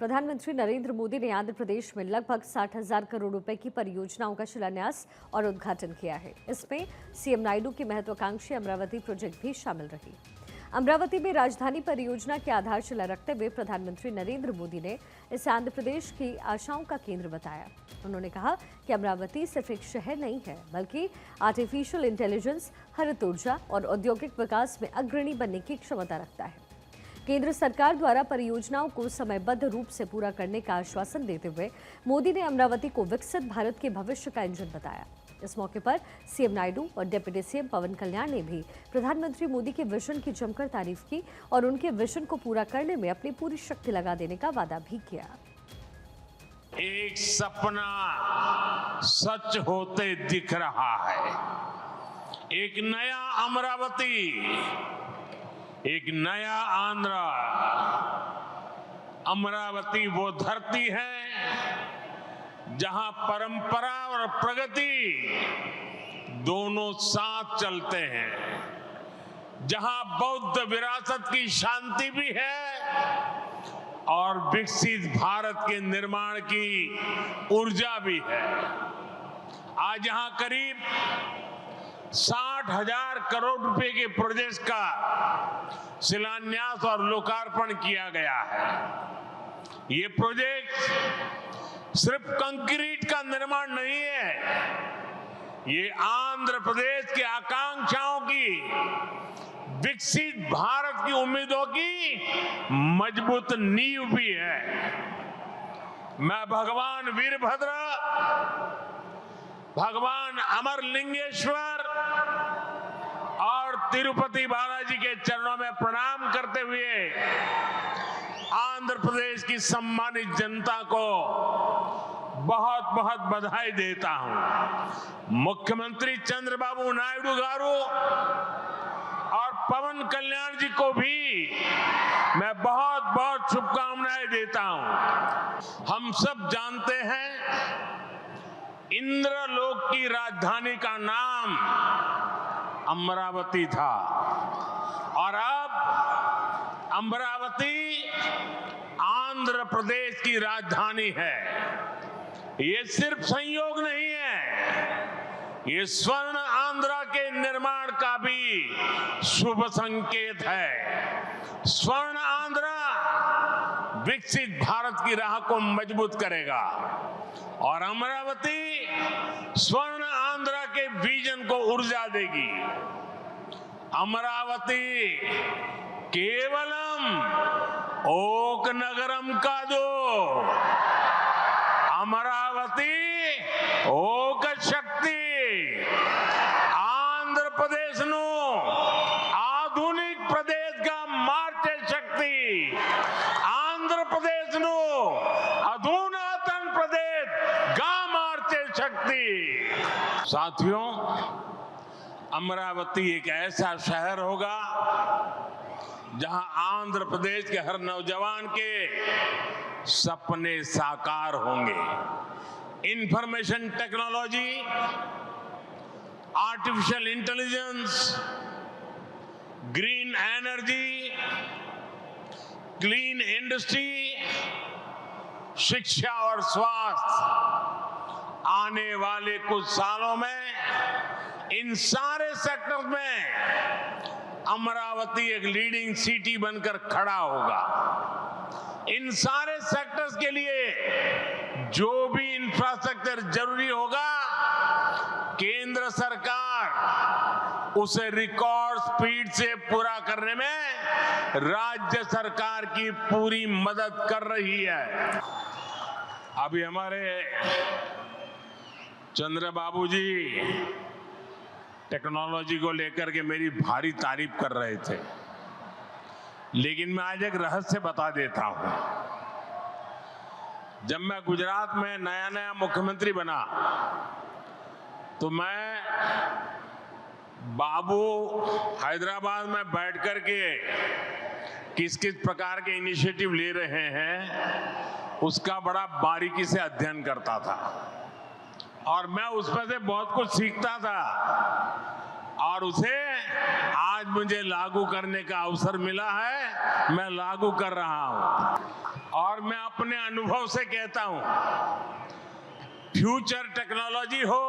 प्रधानमंत्री नरेंद्र मोदी ने आंध्र प्रदेश में लगभग 60,000 करोड़ रुपए की परियोजनाओं का शिलान्यास और उद्घाटन किया है। इसमें सीएम नायडू की महत्वाकांक्षी अमरावती प्रोजेक्ट भी शामिल रही। अमरावती में राजधानी परियोजना की आधारशिला रखते हुए प्रधानमंत्री नरेंद्र मोदी ने इसे आंध्र प्रदेश की आशाओं का केंद्र बताया। उन्होंने कहा कि अमरावती सिर्फ एक शहर नहीं है, बल्कि आर्टिफिशियल इंटेलिजेंस, हरित ऊर्जा और औद्योगिक विकास में अग्रणी बनने की क्षमता रखता है। केंद्र सरकार द्वारा परियोजनाओं को समयबद्ध रूप से पूरा करने का आश्वासन देते हुए मोदी ने अमरावती को विकसित भारत के भविष्य का इंजन बताया। इस मौके पर सीएम नायडू और डिप्टी सीएम पवन कल्याण ने भी प्रधानमंत्री मोदी के विजन की जमकर तारीफ की और उनके विजन को पूरा करने में अपनी पूरी शक्ति लगा देने का वादा भी किया। एक सपना सच होते दिख रहा है। एक नया अमरावती, एक नया आंध्रा। अमरावती वो धरती है जहां परंपरा और प्रगति दोनों साथ चलते हैं, जहां बौद्ध विरासत की शांति भी है और विकसित भारत के निर्माण की ऊर्जा भी है। आज यहां करीब 60,000 करोड़ रुपए के प्रोजेक्ट का शिलान्यास और लोकार्पण किया गया है। ये प्रोजेक्ट सिर्फ कंक्रीट का निर्माण नहीं है, ये आंध्र प्रदेश की आकांक्षाओं की, विकसित भारत की उम्मीदों की मजबूत नींव भी है। मैं भगवान वीरभद्र, भगवान अमरलिंगेश्वर और तिरुपति बालाजी के चरणों में प्रणाम करते हुए आंध्र प्रदेश की सम्मानित जनता को बहुत बहुत बधाई देता हूं। मुख्यमंत्री चंद्रबाबू नायडू गारू और पवन कल्याण जी को भी मैं बहुत बहुत शुभकामनाएं देता हूं। हम सब जानते हैं इंद्रलोक की राजधानी का नाम अमरावती था और अब अमरावती आंध्र प्रदेश की राजधानी है। ये सिर्फ संयोग नहीं है, ये स्वर्ण आंध्रा के निर्माण का भी शुभ संकेत है। स्वर्ण आंध्रा विकसित भारत की राह को मजबूत करेगा और अमरावती स्वर्ण आंध्रा के विजन को ऊर्जा देगी। अमरावती केवलम ओक नगरम का दो, अमरावती ओक शक्ति। आंध्र प्रदेश नो आधुनिक प्रदेश का मार्च शक्ति, आंध्र प्रदेश नो अधुनातन प्रदेश गा मार्च शक्ति। साथियों, अमरावती एक ऐसा शहर होगा जहां आंध्र प्रदेश के हर नौजवान के सपने साकार होंगे। Information technology, artificial intelligence, green energy, clean industry, शिक्षा और स्वास्थ्य, आने वाले कुछ सालों में इन सारे सेक्टर में अमरावती एक लीडिंग सिटी बनकर खड़ा होगा। इन सारे सेक्टर्स के लिए जो भी इंफ्रास्ट्रक्चर जरूरी होगा, केंद्र सरकार उसे रिकॉर्ड स्पीड से पूरा करने में राज्य सरकार की पूरी मदद कर रही है। अभी हमारे चंद्रबाबू जी टेक्नोलॉजी को लेकर के मेरी भारी तारीफ कर रहे थे, लेकिन मैं आज एक रहस्य बता देता हूं। जब मैं गुजरात में नया नया मुख्यमंत्री बना तो मैं बाबू हैदराबाद में बैठ कर के किस किस प्रकार के इनिशिएटिव ले रहे हैं उसका बड़ा बारीकी से अध्ययन करता था और मैं उसमें से बहुत कुछ सीखता था और उसे आज मुझे लागू करने का अवसर मिला है, मैं लागू कर रहा हूं। और मैं अपने अनुभव से कहता हूं, फ्यूचर टेक्नोलॉजी हो,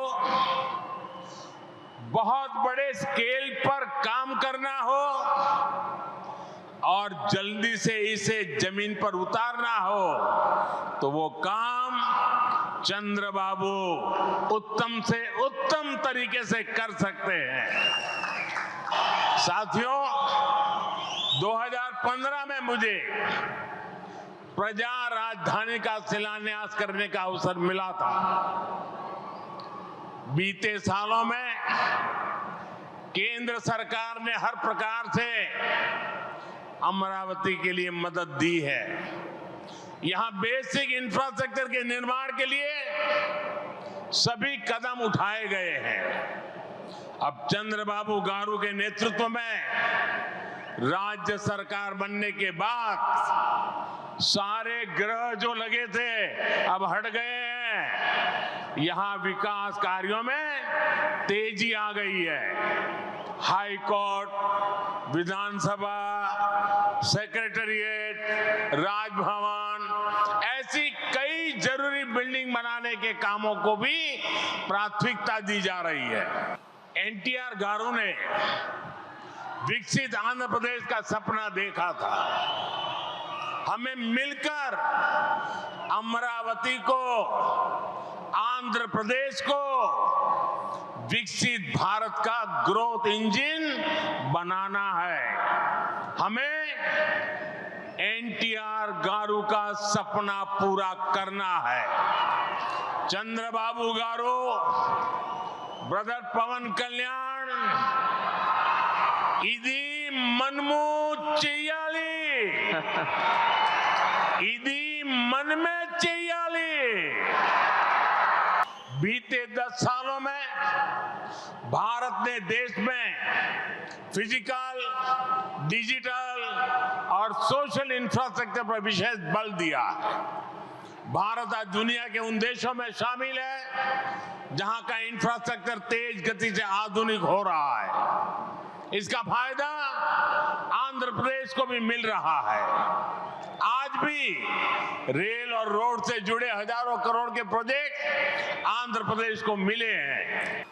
बहुत बड़े स्केल पर काम करना हो और जल्दी से इसे जमीन पर उतारना हो, तो वो काम चंद्रबाबू उत्तम से उत्तम तरीके से कर सकते हैं। साथियों, 2015 में मुझे प्रजा राजधानी का शिलान्यास करने का अवसर मिला था। बीते सालों में केंद्र सरकार ने हर प्रकार से अमरावती के लिए मदद दी है। यहां बेसिक इंफ्रास्ट्रक्चर के निर्माण के लिए सभी कदम उठाए गए हैं। अब चंद्रबाबू गारू के नेतृत्व में राज्य सरकार बनने के बाद सारे ग्रह जो लगे थे अब हट गए हैं। यहां विकास कार्यों में तेजी आ गई है। हाई कोर्ट, विधानसभा, सेक्रेटेरिएट, राजभवन, ऐसी कई जरूरी बिल्डिंग बनाने के कामों को भी प्राथमिकता दी जा रही है। एनटीआर गारू ने विकसित आंध्र प्रदेश का सपना देखा था। हमें मिलकर अमरावती को, आंध्र प्रदेश को विकसित भारत का ग्रोथ इंजन बनाना है। हमें एनटीआर गारू का सपना पूरा करना है। चंद्रबाबू गारू, ब्रदर पवन कल्याण, इदी मनमू चेयाली, इदी मन में चेयाली। बीते 10 सालों में भारत ने देश में फिजिकल, डिजिटल और सोशल इंफ्रास्ट्रक्चर पर विशेष बल दिया है। भारत आज दुनिया के उन देशों में शामिल है जहां का इंफ्रास्ट्रक्चर तेज गति से आधुनिक हो रहा है। इसका फायदा आंध्र प्रदेश को भी मिल रहा है। आज भी रेल और रोड से जुड़े हजारों करोड़ के प्रोजेक्ट आंध्र प्रदेश को मिले हैं।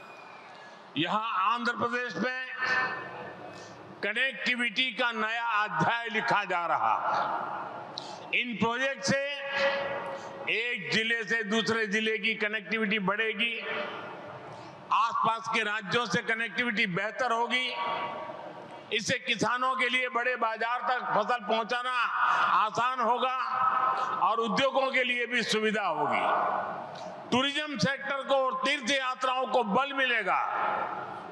यहां आंध्र प्रदेश में कनेक्टिविटी का नया अध्याय लिखा जा रहा है। इन प्रोजेक्ट से एक जिले से दूसरे जिले की कनेक्टिविटी बढ़ेगी, आसपास के राज्यों से कनेक्टिविटी बेहतर होगी। इससे किसानों के लिए बड़े बाजार तक फसल पहुंचाना आसान होगा और उद्योगों के लिए भी सुविधा होगी। टूरिज्म सेक्टर को और तीर्थ यात्राओं को बल मिलेगा।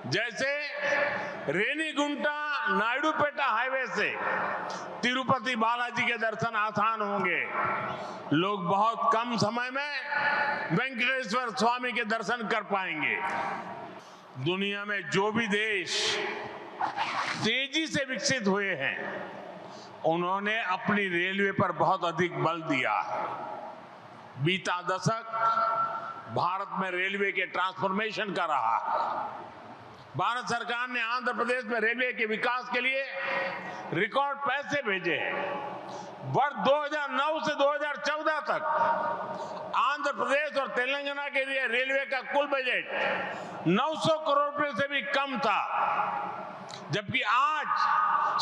जैसे रेनीगुंटा नायडूपेटा हाईवे से तिरुपति बालाजी के दर्शन आसान होंगे। लोग बहुत कम समय में वेंकटेश्वर स्वामी के दर्शन कर पाएंगे। दुनिया में जो भी देश तेजी से विकसित हुए हैं, उन्होंने अपनी रेलवे पर बहुत अधिक बल दिया है। बीता दशक भारत में रेलवे के ट्रांसफॉर्मेशन का रहा है। भारत सरकार ने आंध्र प्रदेश में रेलवे के विकास के लिए रिकॉर्ड पैसे भेजे हैं। वर्ष 2009 से 2014 तक आंध्र प्रदेश और तेलंगाना के लिए रेलवे का कुल बजट 900 करोड़ रुपए से भी कम था, जबकि आज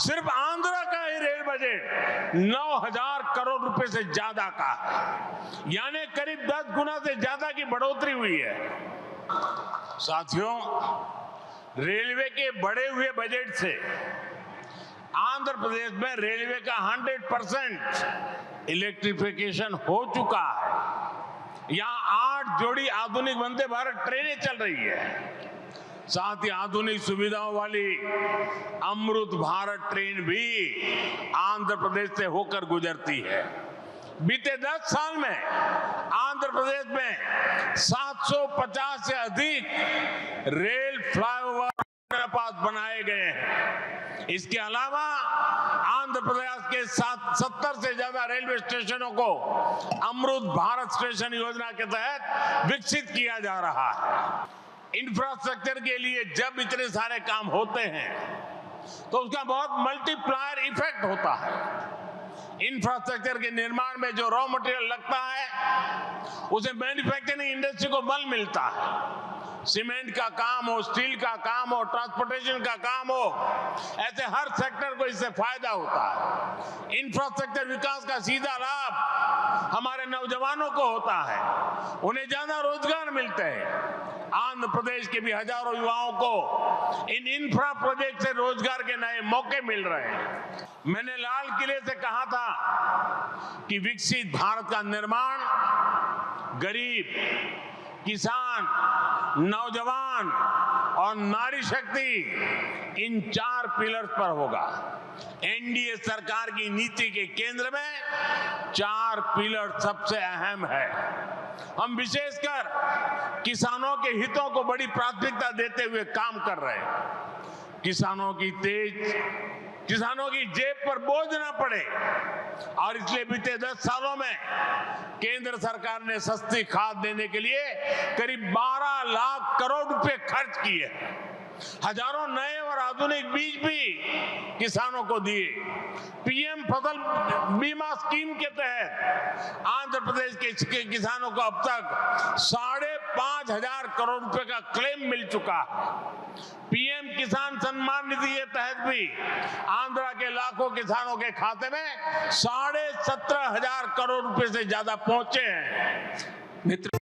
सिर्फ आंध्र का ही रेल बजट 9000 करोड़ रुपए से ज्यादा का है, यानी करीब 10 गुना से ज्यादा की बढ़ोतरी हुई है। साथियों, रेलवे के बढ़े हुए बजट से आंध्र प्रदेश में रेलवे का 100% इलेक्ट्रिफिकेशन हो चुका है। यहाँ 8 जोड़ी आधुनिक वंदे भारत ट्रेनें चल रही है। साथ ही आधुनिक सुविधाओं वाली अमृत भारत ट्रेन भी आंध्र प्रदेश से होकर गुजरती है। बीते 10 साल में आंध्र प्रदेश में 750 से अधिक रेल फ्लाईओवर बनाए गए हैं। इसके अलावा आंध्र प्रदेश के 70 से ज्यादा रेलवे स्टेशनों को अमृत भारत स्टेशन योजना के तहत विकसित किया जा रहा है। इंफ्रास्ट्रक्चर के लिए जब इतने सारे काम होते हैं तो उसका बहुत मल्टीप्लायर इफेक्ट होता है। इंफ्रास्ट्रक्चर के निर्माण में जो रॉ मटेरियल लगता है उसे मैन्युफैक्चरिंग इंडस्ट्री को बल मिलता है। सीमेंट का काम हो, स्टील का काम हो, ट्रांसपोर्टेशन का काम हो, ऐसे हर सेक्टर को इससे फायदा होता है। इंफ्रास्ट्रक्चर विकास का सीधा लाभ हमारे नौजवानों को होता है, उन्हें ज्यादा रोजगार मिलते हैं। आंध्र प्रदेश के भी हजारों युवाओं को इन इंफ्रा प्रोजेक्ट से रोजगार के नए मौके मिल रहे हैं। मैंने लाल किले से कहा था कि विकसित भारत का निर्माण गरीब, किसान, नौजवान और नारी शक्ति इन 4 पिलर्स पर होगा। एनडीए सरकार की नीति के केंद्र में 4 पिलर सबसे अहम है। हम विशेषकर किसानों के हितों को बड़ी प्राथमिकता देते हुए काम कर रहे हैं। किसानों की जेब पर बोझ ना पड़े और इसलिए बीते 10 सालों में केंद्र सरकार ने सस्ती खाद देने के लिए करीब 12 लाख करोड़ रुपए खर्च किए। हजारों नए और आधुनिक बीज भी किसानों को दिए। पीएम फसल बीमा स्कीम के तहत आंध्र प्रदेश के किसानों को अब तक 5,500 करोड़ रुपए का क्लेम मिल चुका है। पीएम किसान सम्मान निधि के तहत भी आंध्र के लाखों किसानों के खाते में 17,500 करोड़ रुपए से ज्यादा पहुंचे हैं। मित्र